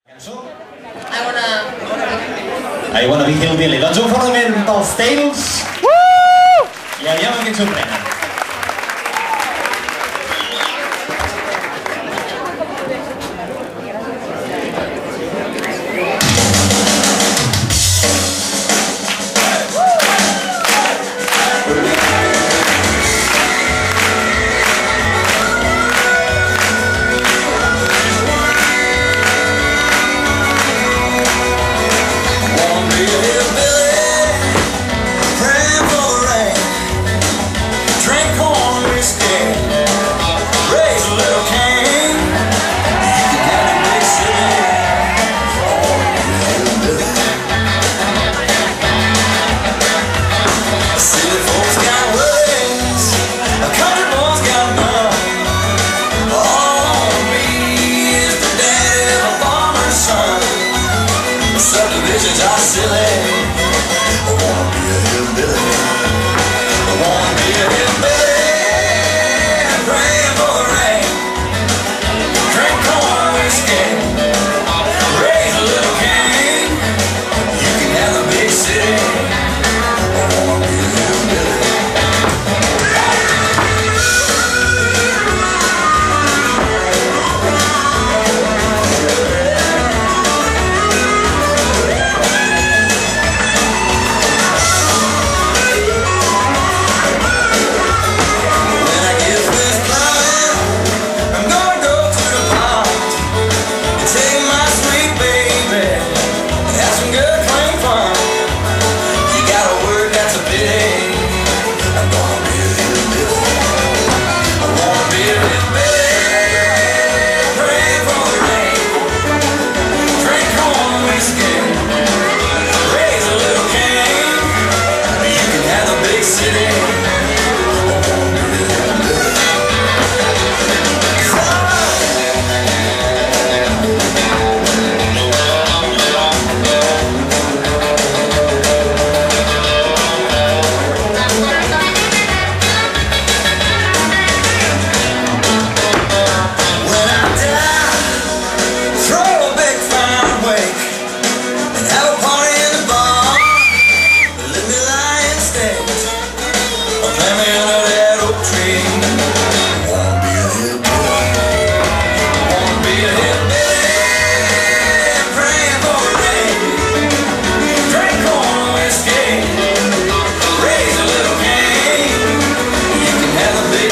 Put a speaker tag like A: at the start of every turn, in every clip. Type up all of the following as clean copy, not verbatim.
A: I wanna be hillbilly. Doncs un fragment dels Tales i aviam amb què ens sorprenen.
B: Subdivisions are silly. I wanna be a hillbilly. I wanna be a hillbilly. Praying for the rain. Drink corn whiskey. Raise a little king. You can have a big city. I wanna be a hillbilly.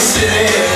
B: City.